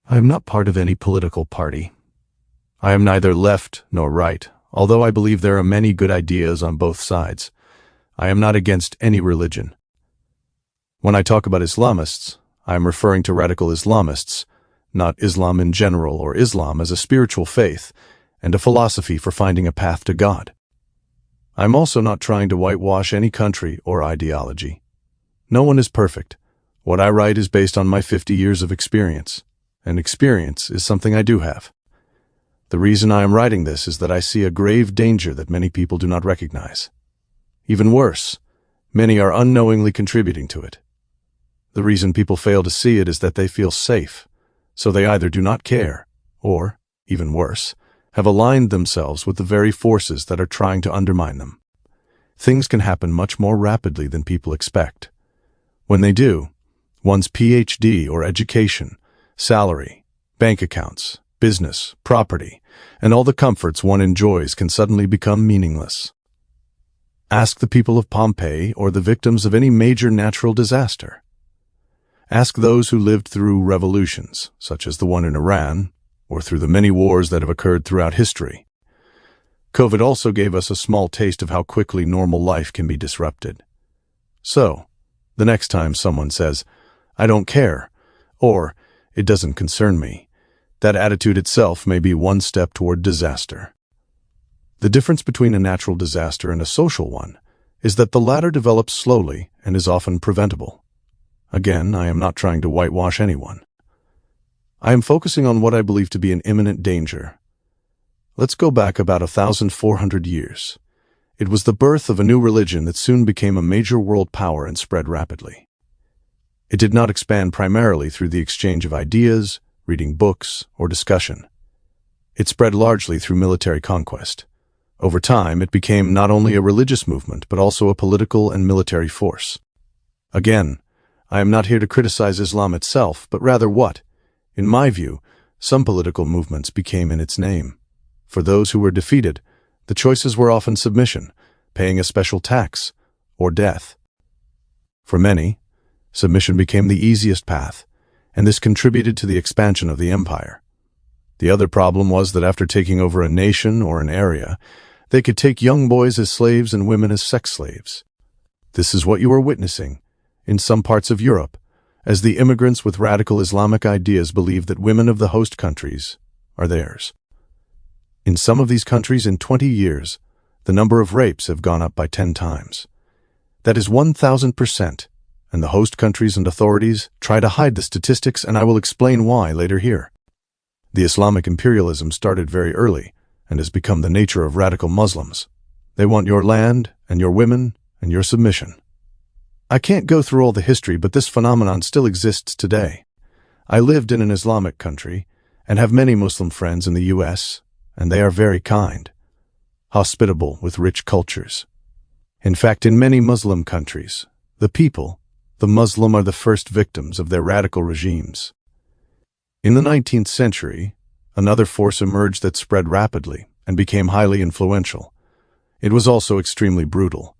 I am not part of any political party. I am neither left nor right, although I believe there are many good ideas on both sides. I am not against any religion. When I talk about Islamists, I am referring to radical Islamists, not Islam in general or Islam as a spiritual faith and a philosophy for finding a path to God. I'm also not trying to whitewash any country or ideology. No one is perfect. What I write is based on my 50 years of experience, and experience is something I do have. The reason I am writing this is that I see a grave danger that many people do not recognize. Even worse, many are unknowingly contributing to it. The reason people fail to see it is that they feel safe, so they either do not care, or, even worse, have aligned themselves with the very forces that are trying to undermine them. Things can happen much more rapidly than people expect. When they do, one's PhD or education, salary, bank accounts, business, property, and all the comforts one enjoys can suddenly become meaningless. Ask the people of Pompeii or the victims of any major natural disaster. Ask those who lived through revolutions, such as the one in Iran, or through the many wars that have occurred throughout history. COVID also gave us a small taste of how quickly normal life can be disrupted. So, the next time someone says, "I don't care," or "it doesn't concern me," that attitude itself may be one step toward disaster. The difference between a natural disaster and a social one is that the latter develops slowly and is often preventable. Again, I am not trying to whitewash anyone. I am focusing on what I believe to be an imminent danger. Let's go back about 1,400 years. It was the birth of a new religion that soon became a major world power and spread rapidly. It did not expand primarily through the exchange of ideas, reading books, or discussion. It spread largely through military conquest. Over time, it became not only a religious movement, but also a political and military force. Again, I am not here to criticize Islam itself, but rather what, in my view, some political movements became in its name. For those who were defeated, the choices were often submission, paying a special tax, or death. For many, submission became the easiest path, and this contributed to the expansion of the empire. The other problem was that after taking over a nation or an area, they could take young boys as slaves and women as sex slaves. This is what you are witnessing in some parts of Europe, as the immigrants with radical Islamic ideas believe that women of the host countries are theirs. In some of these countries in 20 years, the number of rapes have gone up by 10 times. That is 1,000%, and the host countries and authorities try to hide the statistics, and I will explain why later here. The Islamic imperialism started very early and has become the nature of radical Muslims. They want your land and your women and your submission. I can't go through all the history, but this phenomenon still exists today. I lived in an Islamic country and have many Muslim friends in the US, and they are very kind, hospitable with rich cultures. In fact, in many Muslim countries, the people, the Muslim, are the first victims of their radical regimes. In the 19th century, another force emerged that spread rapidly and became highly influential. It was also extremely brutal.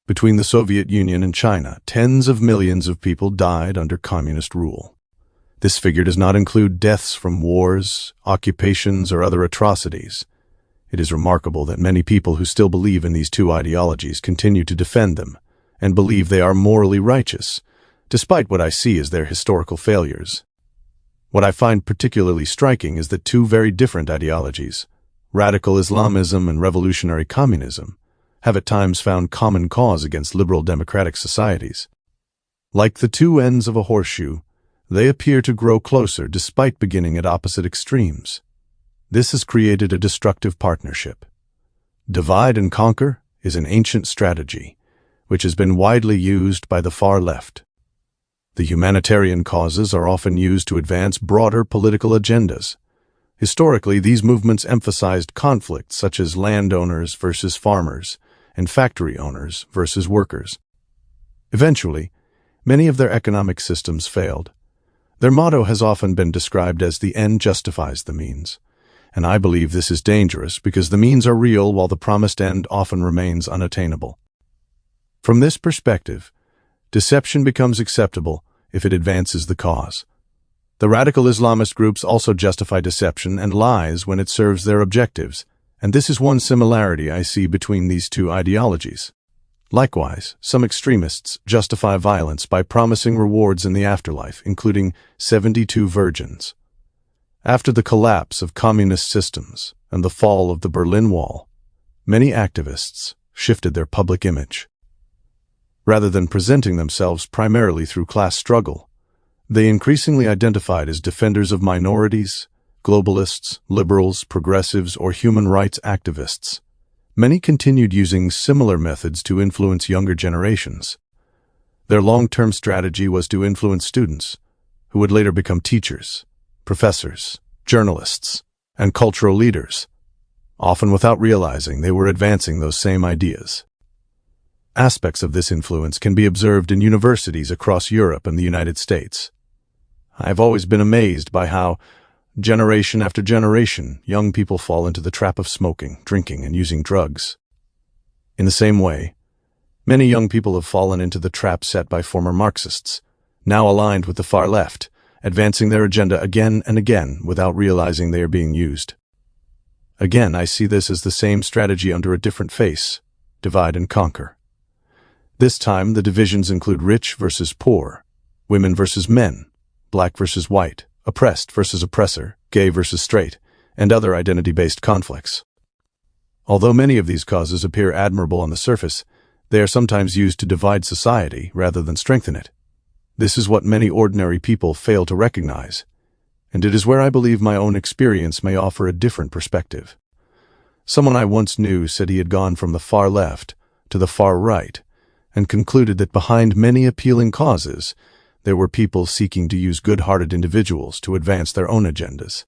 Between the Soviet Union and China, tens of millions of people died under communist rule. This figure does not include deaths from wars, occupations, or other atrocities. It is remarkable that many people who still believe in these two ideologies continue to defend them and believe they are morally righteous, despite what I see as their historical failures. What I find particularly striking is that two very different ideologies, radical Islamism and revolutionary communism, have at times found common cause against liberal democratic societies. Like the two ends of a horseshoe, they appear to grow closer despite beginning at opposite extremes. This has created a destructive partnership. Divide and conquer is an ancient strategy, which has been widely used by the far left. The humanitarian causes are often used to advance broader political agendas. Historically, these movements emphasized conflicts such as landowners versus farmers and factory owners versus workers. Eventually, many of their economic systems failed. Their motto has often been described as "the end justifies the means," and I believe this is dangerous because the means are real while the promised end often remains unattainable. From this perspective, deception becomes acceptable if it advances the cause. The radical Islamist groups also justify deception and lies when it serves their objectives, and this is one similarity I see between these two ideologies. Likewise, some extremists justify violence by promising rewards in the afterlife, including 72 virgins. After the collapse of communist systems and the fall of the Berlin Wall, many activists shifted their public image. Rather than presenting themselves primarily through class struggle, they increasingly identified as defenders of minorities, globalists, liberals, progressives, or human rights activists. Many continued using similar methods to influence younger generations. Their long-term strategy was to influence students, who would later become teachers, professors, journalists, and cultural leaders, often without realizing they were advancing those same ideas. Aspects of this influence can be observed in universities across Europe and the United States. I've always been amazed by how, generation after generation, young people fall into the trap of smoking, drinking, and using drugs. In the same way, many young people have fallen into the trap set by former Marxists, now aligned with the far left, advancing their agenda again and again without realizing they are being used. Again, I see this as the same strategy under a different face: divide and conquer. This time, the divisions include rich versus poor, women versus men, black versus white, oppressed versus oppressor, gay versus straight, and other identity-based conflicts. Although many of these causes appear admirable on the surface, they are sometimes used to divide society rather than strengthen it. This is what many ordinary people fail to recognize, and it is where I believe my own experience may offer a different perspective. Someone I once knew said he had gone from the far left to the far right, and concluded that behind many appealing causes, there were people seeking to use good-hearted individuals to advance their own agendas.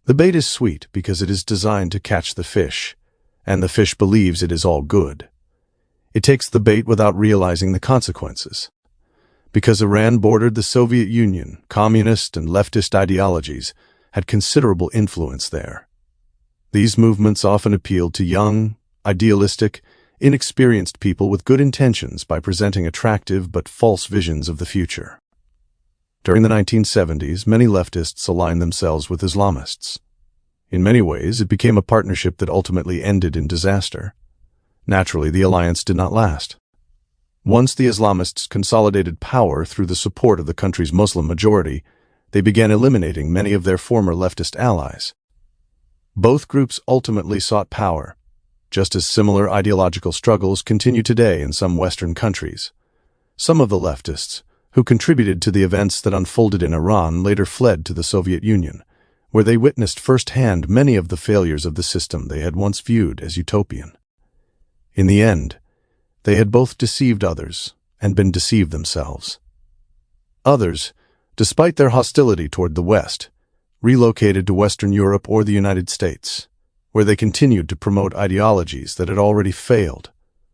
The bait is sweet because it is designed to catch the fish, and the fish believes it is all good. It takes the bait without realizing the consequences. Because Iran bordered the Soviet Union, communist and leftist ideologies had considerable influence there. These movements often appealed to young, idealistic, inexperienced people with good intentions by presenting attractive but false visions of the future. During the 1970s, many leftists aligned themselves with Islamists. In many ways, it became a partnership that ultimately ended in disaster. Naturally, the alliance did not last. Once the Islamists consolidated power through the support of the country's Muslim majority, they began eliminating many of their former leftist allies. Both groups ultimately sought power, just as similar ideological struggles continue today in some Western countries. Some of the leftists, who contributed to the events that unfolded in Iran, later fled to the Soviet Union, where they witnessed firsthand many of the failures of the system they had once viewed as utopian. In the end, they had both deceived others and been deceived themselves. Others, despite their hostility toward the West, relocated to Western Europe or the United States, where they continued to promote ideologies that had already failed,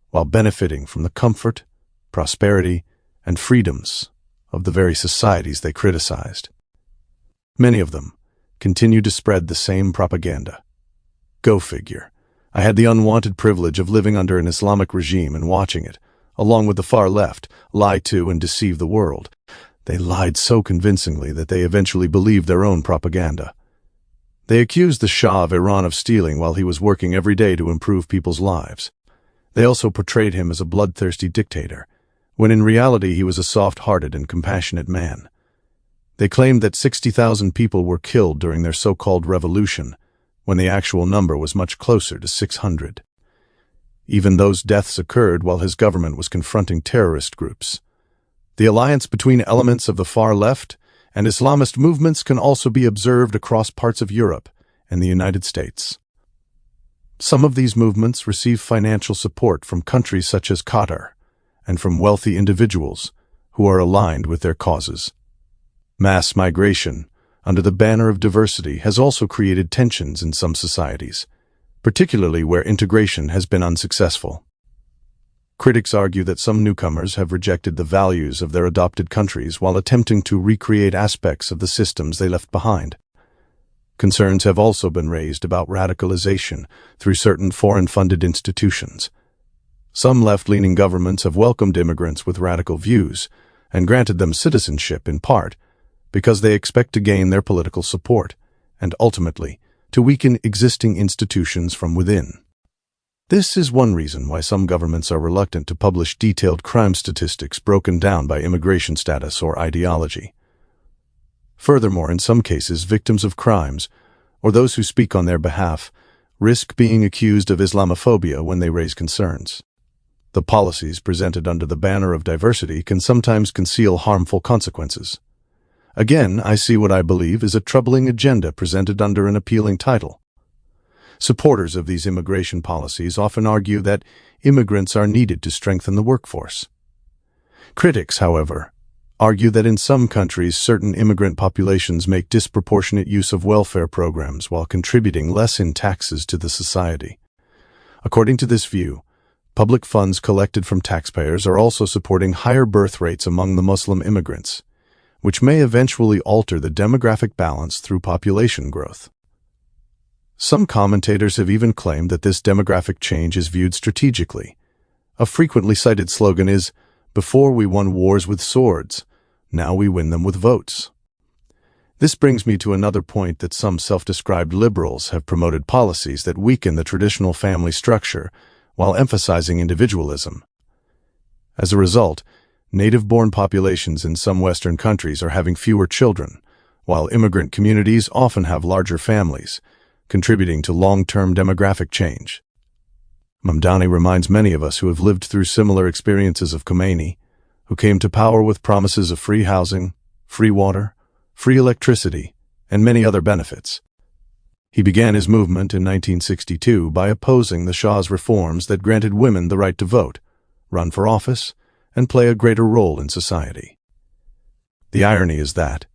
while benefiting from the comfort, prosperity, and freedoms of the very societies they criticized. Many of them continued to spread the same propaganda. Go figure. I had the unwanted privilege of living under an Islamic regime and watching it, along with the far left, lie to and deceive the world. They lied so convincingly that they eventually believed their own propaganda. They accused the Shah of Iran of stealing while he was working every day to improve people's lives. They also portrayed him as a bloodthirsty dictator, when in reality he was a soft-hearted and compassionate man. They claimed that 60,000 people were killed during their so-called revolution, when the actual number was much closer to 600. Even those deaths occurred while his government was confronting terrorist groups. The alliance between elements of the far left and Islamist movements can also be observed across parts of Europe and the United States. Some of these movements receive financial support from countries such as Qatar and from wealthy individuals who are aligned with their causes. Mass migration, under the banner of diversity, has also created tensions in some societies, particularly where integration has been unsuccessful. Critics argue that some newcomers have rejected the values of their adopted countries while attempting to recreate aspects of the systems they left behind. Concerns have also been raised about radicalization through certain foreign-funded institutions. Some left-leaning governments have welcomed immigrants with radical views and granted them citizenship in part, because they expect to gain their political support, and ultimately, to weaken existing institutions from within. This is one reason why some governments are reluctant to publish detailed crime statistics broken down by immigration status or ideology. Furthermore, in some cases, victims of crimes, or those who speak on their behalf, risk being accused of Islamophobia when they raise concerns. The policies presented under the banner of diversity can sometimes conceal harmful consequences. Again, I see what I believe is a troubling agenda presented under an appealing title. Supporters of these immigration policies often argue that immigrants are needed to strengthen the workforce. Critics, however, argue that in some countries certain immigrant populations make disproportionate use of welfare programs while contributing less in taxes to the society. According to this view, public funds collected from taxpayers are also supporting higher birth rates among the Muslim immigrants, which may eventually alter the demographic balance through population growth. Some commentators have even claimed that this demographic change is viewed strategically. A frequently cited slogan is, "Before we won wars with swords, now we win them with votes." This brings me to another point that some self-described liberals have promoted policies that weaken the traditional family structure while emphasizing individualism. As a result, native-born populations in some Western countries are having fewer children, while immigrant communities often have larger families, contributing to long-term demographic change. Mamdani reminds many of us who have lived through similar experiences of Khomeini, who came to power with promises of free housing, free water, free electricity, and many other benefits. He began his movement in 1962 by opposing the Shah's reforms that granted women the right to vote, run for office, and play a greater role in society. The irony is that,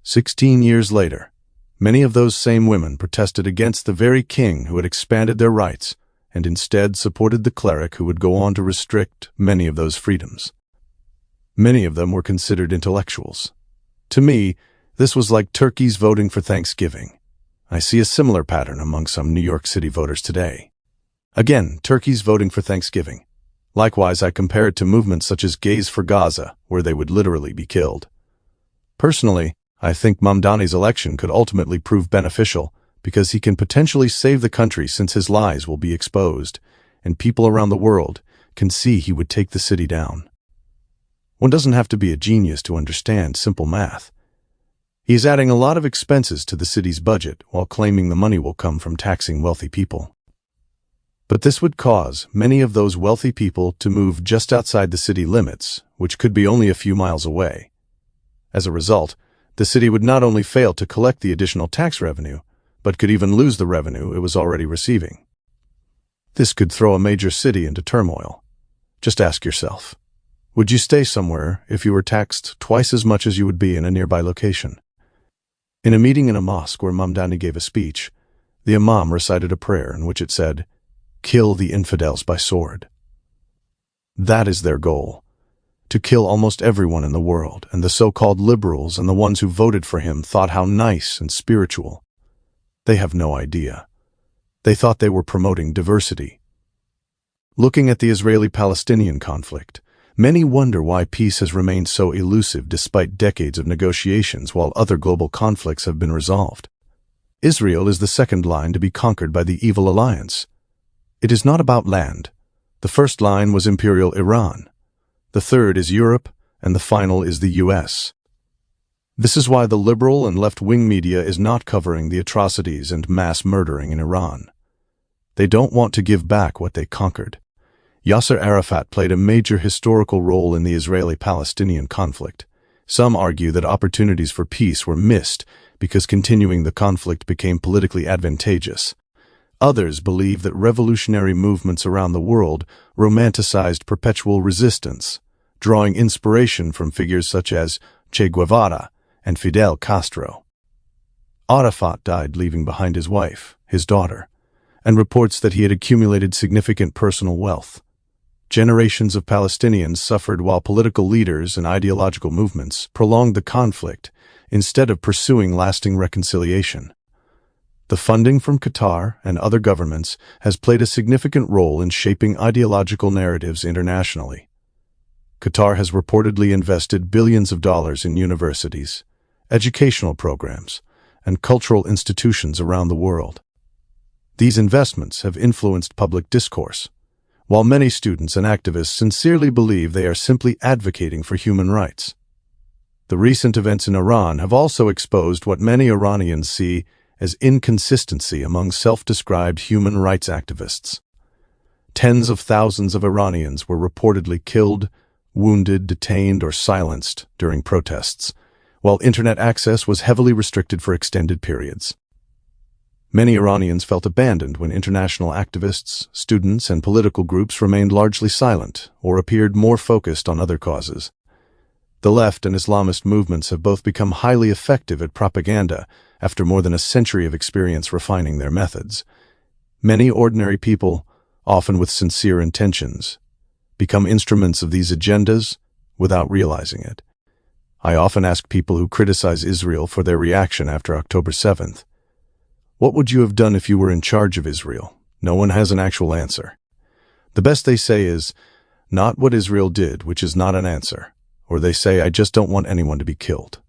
16 years later, many of those same women protested against the very king who had expanded their rights and instead supported the cleric who would go on to restrict many of those freedoms. Many of them were considered intellectuals. To me, this was like turkeys voting for Thanksgiving. I see a similar pattern among some New York City voters today. Again, turkeys voting for Thanksgiving. Likewise, I compare it to movements such as Gays for Gaza, where they would literally be killed. Personally, I think Mamdani's election could ultimately prove beneficial because he can potentially save the country since his lies will be exposed, and people around the world can see he would take the city down. One doesn't have to be a genius to understand simple math. He is adding a lot of expenses to the city's budget while claiming the money will come from taxing wealthy people. But this would cause many of those wealthy people to move just outside the city limits, which could be only a few miles away. As a result, the city would not only fail to collect the additional tax revenue, but could even lose the revenue it was already receiving. This could throw a major city into turmoil. Just ask yourself, would you stay somewhere if you were taxed twice as much as you would be in a nearby location? In a meeting in a mosque where Mamdani gave a speech, the imam recited a prayer in which it said, "Kill the infidels by sword." That is their goal, to kill almost everyone in the world, and the so-called liberals and the ones who voted for him thought how nice and spiritual. They have no idea. They thought they were promoting diversity. Looking at the Israeli-Palestinian conflict, many wonder why peace has remained so elusive despite decades of negotiations while other global conflicts have been resolved. Israel is the second line to be conquered by the evil alliance. It is not about land. The first line was Imperial Iran. The third is Europe, and the final is the US. This is why the liberal and left-wing media is not covering the atrocities and mass murdering in Iran. They don't want to give back what they conquered. Yasser Arafat played a major historical role in the Israeli-Palestinian conflict. Some argue that opportunities for peace were missed because continuing the conflict became politically advantageous. Others believe that revolutionary movements around the world romanticized perpetual resistance, drawing inspiration from figures such as Che Guevara and Fidel Castro. Arafat died leaving behind his wife, his daughter, and reports that he had accumulated significant personal wealth. Generations of Palestinians suffered while political leaders and ideological movements prolonged the conflict instead of pursuing lasting reconciliation. The funding from Qatar and other governments has played a significant role in shaping ideological narratives internationally. Qatar has reportedly invested billions of dollars in universities, educational programs, and cultural institutions around the world. These investments have influenced public discourse, while many students and activists sincerely believe they are simply advocating for human rights. The recent events in Iran have also exposed what many Iranians see as inconsistency among self-described human rights activists. Tens of thousands of Iranians were reportedly killed, wounded, detained, or silenced during protests, while internet access was heavily restricted for extended periods. Many Iranians felt abandoned when international activists, students, and political groups remained largely silent or appeared more focused on other causes. The left and Islamist movements have both become highly effective at propaganda after more than a century of experience refining their methods. Many ordinary people, often with sincere intentions, become instruments of these agendas without realizing it. I often ask people who criticize Israel for their reaction after October 7th. What would you have done if you were in charge of Israel? No one has an actual answer. The best they say is, not what Israel did, which is not an answer. Or they say, I just don't want anyone to be killed.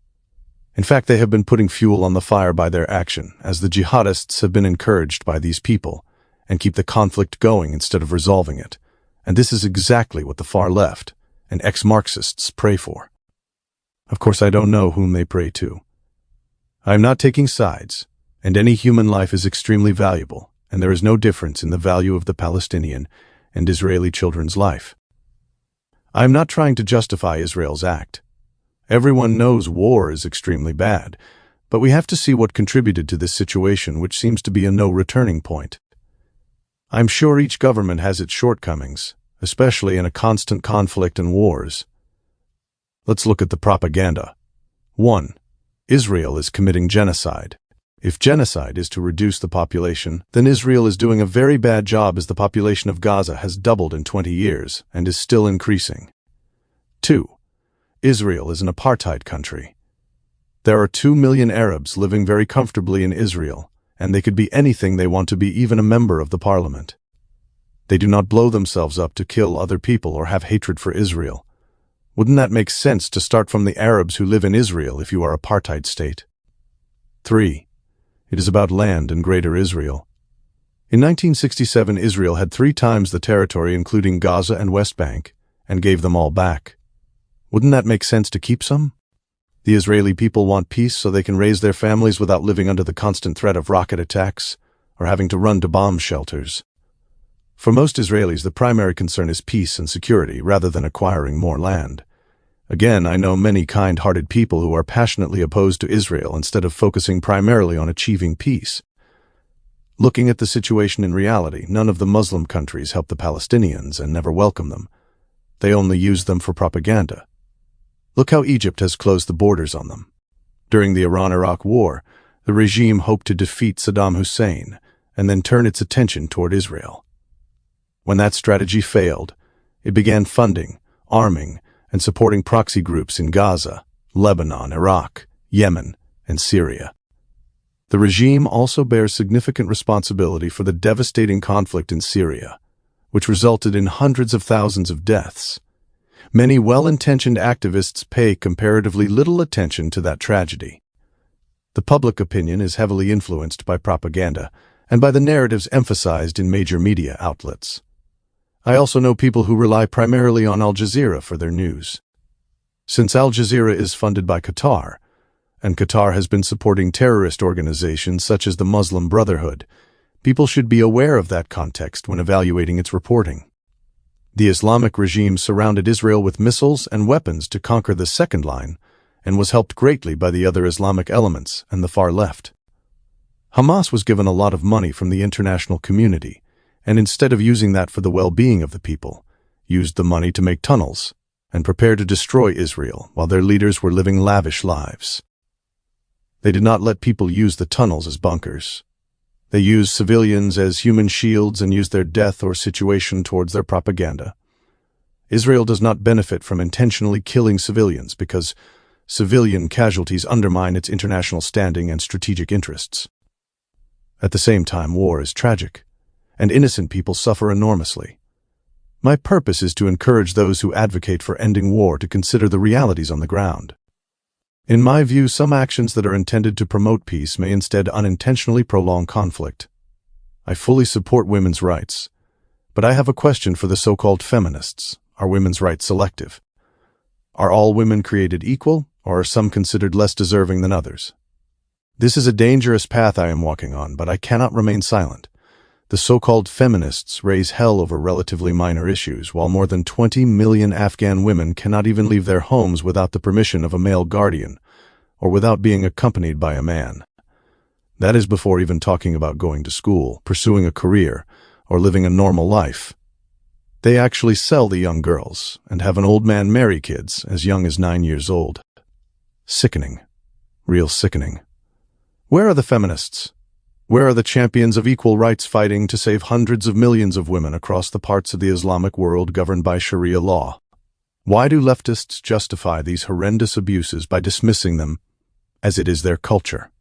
In fact, they have been putting fuel on the fire by their action, as the jihadists have been encouraged by these people, and keep the conflict going instead of resolving it. And this is exactly what the far left and ex-Marxists pray for. Of course, I don't know whom they pray to. I am not taking sides, and any human life is extremely valuable, and there is no difference in the value of the Palestinian and Israeli children's life. I am not trying to justify Israel's act. Everyone knows war is extremely bad, but we have to see what contributed to this situation, which seems to be a no-returning point. I'm sure each government has its shortcomings, especially in a constant conflict and wars. Let's look at the propaganda. 1. Israel is committing genocide. If genocide is to reduce the population, then Israel is doing a very bad job, as the population of Gaza has doubled in 20 years and is still increasing. 2. Israel is an apartheid country. There are 2 million Arabs living very comfortably in Israel, and they could be anything they want to be, even a member of the parliament. They do not blow themselves up to kill other people or have hatred for Israel. Wouldn't that make sense to start from the Arabs who live in Israel if you are an apartheid state? 3. It is about land and Greater Israel. In 1967, Israel had 3 times the territory, including Gaza and West Bank, and gave them all back. Wouldn't that make sense to keep some? The Israeli people want peace so they can raise their families without living under the constant threat of rocket attacks or having to run to bomb shelters. For most Israelis, the primary concern is peace and security rather than acquiring more land. Again, I know many kind-hearted people who are passionately opposed to Israel instead of focusing primarily on achieving peace. Looking at the situation in reality, none of the Muslim countries help the Palestinians and never welcome them. They only use them for propaganda. Look how Egypt has closed the borders on them. During the Iran-Iraq War, the regime hoped to defeat Saddam Hussein and then turn its attention toward Israel. When that strategy failed, it began funding, arming, and supporting proxy groups in Gaza, Lebanon, Iraq, Yemen, and Syria. The regime also bears significant responsibility for the devastating conflict in Syria, which resulted in hundreds of thousands of deaths. Many well-intentioned activists pay comparatively little attention to that tragedy. The public opinion is heavily influenced by propaganda and by the narratives emphasized in major media outlets. I also know people who rely primarily on Al Jazeera for their news. Since Al Jazeera is funded by Qatar, and Qatar has been supporting terrorist organizations such as the Muslim Brotherhood, people should be aware of that context when evaluating its reporting. The Islamic regime surrounded Israel with missiles and weapons to conquer the second line, and was helped greatly by the other Islamic elements and the far left. Hamas was given a lot of money from the international community, and instead of using that for the well-being of the people, used the money to make tunnels and prepare to destroy Israel while their leaders were living lavish lives. They did not let people use the tunnels as bunkers. They used civilians as human shields and used their death or situation towards their propaganda. Israel does not benefit from intentionally killing civilians because civilian casualties undermine its international standing and strategic interests. At the same time, war is tragic, and innocent people suffer enormously. My purpose is to encourage those who advocate for ending war to consider the realities on the ground. In my view, some actions that are intended to promote peace may instead unintentionally prolong conflict. I fully support women's rights, but I have a question for the so-called feminists. Are women's rights selective? Are all women created equal, or are some considered less deserving than others? This is a dangerous path I am walking on, but I cannot remain silent. The so-called feminists raise hell over relatively minor issues, while more than 20 million Afghan women cannot even leave their homes without the permission of a male guardian, or without being accompanied by a man. That is before even talking about going to school, pursuing a career, or living a normal life. They actually sell the young girls, and have an old man marry kids as young as 9 years old. Sickening. Real sickening. Where are the feminists? Where are the champions of equal rights fighting to save hundreds of millions of women across the parts of the Islamic world governed by Sharia law? Why do leftists justify these horrendous abuses by dismissing them as it is their culture?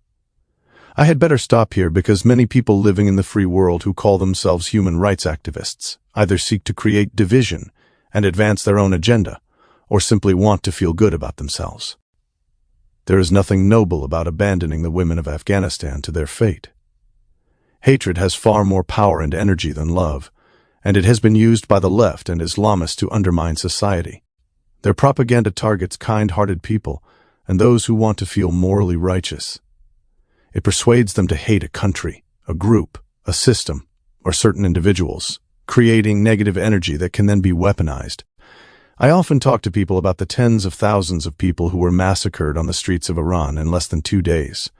I had better stop here because many people living in the free world who call themselves human rights activists either seek to create division and advance their own agenda, or simply want to feel good about themselves. There is nothing noble about abandoning the women of Afghanistan to their fate. Hatred has far more power and energy than love, and it has been used by the left and Islamists to undermine society. Their propaganda targets kind-hearted people and those who want to feel morally righteous. It persuades them to hate a country, a group, a system, or certain individuals, creating negative energy that can then be weaponized. I often talk to people about the tens of thousands of people who were massacred on the streets of Iran in less than 2 days.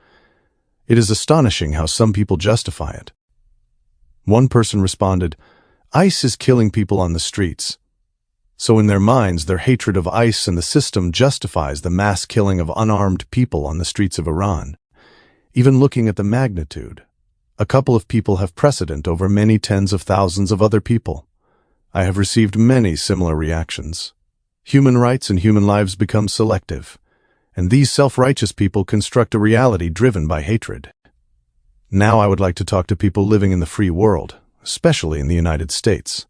It is astonishing how some people justify it. One person responded, "ICE is killing people on the streets." So in their minds, their hatred of ICE and the system justifies the mass killing of unarmed people on the streets of Iran. Even looking at the magnitude, a couple of people have precedent over many tens of thousands of other people. I have received many similar reactions. Human rights and human lives become selective, and these self-righteous people construct a reality driven by hatred. Now I would like to talk to people living in the free world, especially in the United States.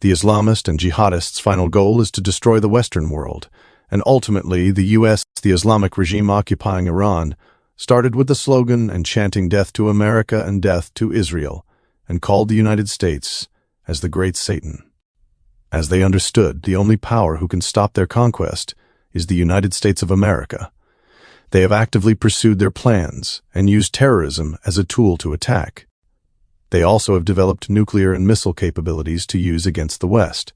The Islamist and jihadists' final goal is to destroy the Western world, and ultimately the U.S., the Islamic regime occupying Iran, started with the slogan and chanting death to America and death to Israel, and called the United States as the Great Satan. As they understood, the only power who can stop their conquest is the United States of America. They have actively pursued their plans and used terrorism as a tool to attack. They also have developed nuclear and missile capabilities to use against the West,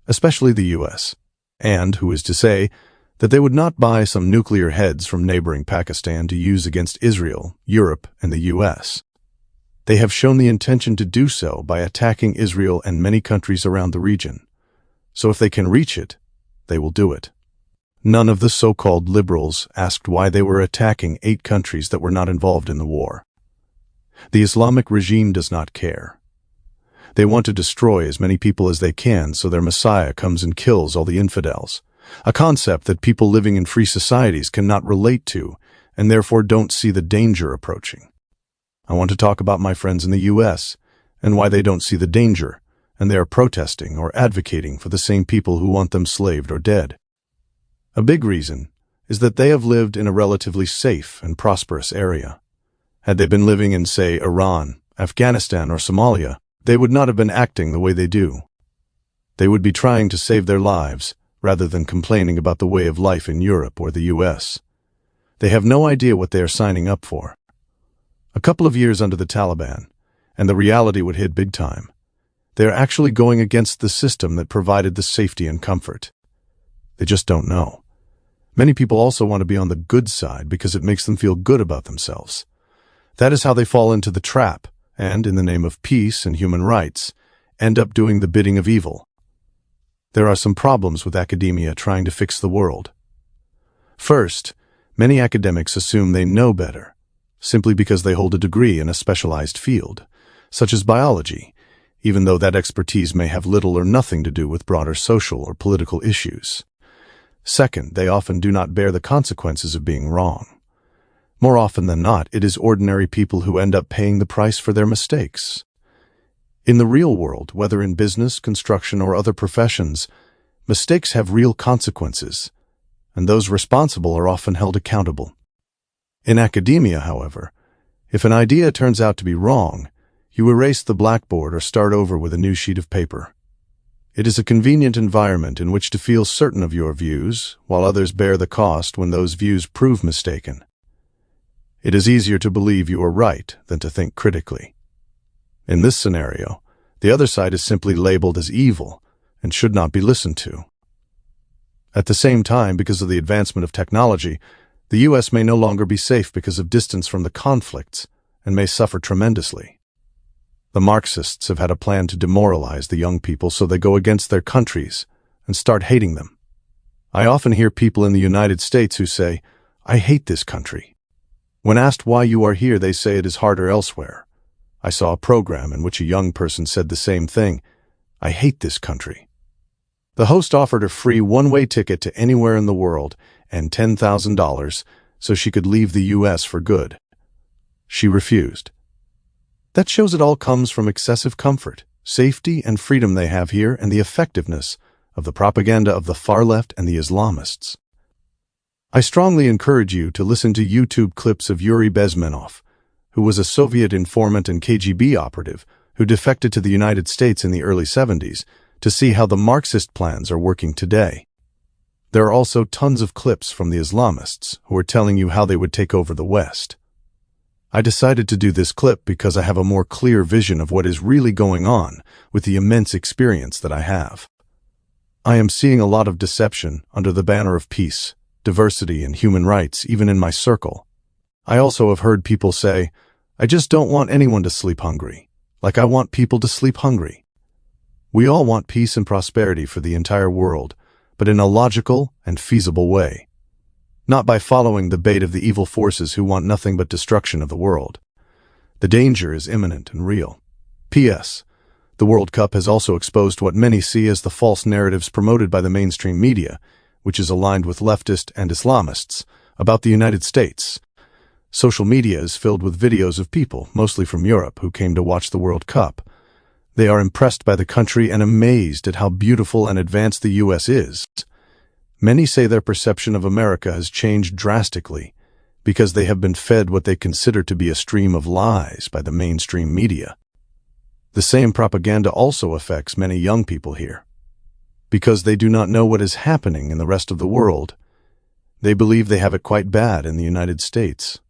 especially the U.S., and who is to say that they would not buy some nuclear heads from neighboring Pakistan to use against Israel, Europe, and the U.S. They have shown the intention to do so by attacking Israel and many countries around the region. So if they can reach it, they will do it. None of the so-called liberals asked why they were attacking 8 countries that were not involved in the war. The Islamic regime does not care. They want to destroy as many people as they can so their Messiah comes and kills all the infidels, a concept that people living in free societies cannot relate to and therefore don't see the danger approaching. I want to talk about my friends in the U.S. and why they don't see the danger, and they are protesting or advocating for the same people who want them slaved or dead. A big reason is that they have lived in a relatively safe and prosperous area. Had they been living in, say, Iran, Afghanistan, or Somalia, they would not have been acting the way they do. They would be trying to save their lives rather than complaining about the way of life in Europe or the U.S. They have no idea what they are signing up for. A couple of years under the Taliban, and the reality would hit big time. They are actually going against the system that provided the safety and comfort. They just don't know. Many people also want to be on the good side because it makes them feel good about themselves. That is how they fall into the trap, and, in the name of peace and human rights, end up doing the bidding of evil. There are some problems with academia trying to fix the world. First, many academics assume they know better, simply because they hold a degree in a specialized field, such as biology, even though that expertise may have little or nothing to do with broader social or political issues. Second, they often do not bear the consequences of being wrong. More often than not, it is ordinary people who end up paying the price for their mistakes. In the real world, whether in business, construction, or other professions, mistakes have real consequences, and those responsible are often held accountable. In academia, however, if an idea turns out to be wrong, you erase the blackboard or start over with a new sheet of paper. It is a convenient environment in which to feel certain of your views, while others bear the cost when those views prove mistaken. It is easier to believe you are right than to think critically. In this scenario, the other side is simply labeled as evil and should not be listened to. At the same time, because of the advancement of technology, the U.S. may no longer be safe because of distance from the conflicts and may suffer tremendously. The Marxists have had a plan to demoralize the young people so they go against their countries and start hating them. I often hear people in the United States who say, "I hate this country." When asked why you are here, they say it is harder elsewhere. I saw a program in which a young person said the same thing, "I hate this country." The host offered a free one-way ticket to anywhere in the world and $10,000 so she could leave the U.S. for good. She refused. That shows it all comes from excessive comfort, safety, and freedom they have here, and the effectiveness of the propaganda of the far left and the Islamists. I strongly encourage you to listen to YouTube clips of Yuri Bezmenov, who was a Soviet informant and KGB operative who defected to the United States in the early 70s, to see how the Marxist plans are working today. There are also tons of clips from the Islamists who are telling you how they would take over the West. I decided to do this clip because I have a more clear vision of what is really going on with the immense experience that I have. I am seeing a lot of deception under the banner of peace, diversity, and human rights, even in my circle. I also have heard people say, "I just don't want anyone to sleep hungry, like I want people to sleep hungry." We all want peace and prosperity for the entire world, but in a logical and feasible way. Not by following the bait of the evil forces who want nothing but destruction of the world. The danger is imminent and real. P.S. The World Cup has also exposed what many see as the false narratives promoted by the mainstream media, which is aligned with leftist and Islamists, about the United States. Social media is filled with videos of people, mostly from Europe, who came to watch the World Cup. They are impressed by the country and amazed at how beautiful and advanced the U.S. is. Many say their perception of America has changed drastically because they have been fed what they consider to be a stream of lies by the mainstream media. The same propaganda also affects many young people here. Because they do not know what is happening in the rest of the world, they believe they have it quite bad in the United States.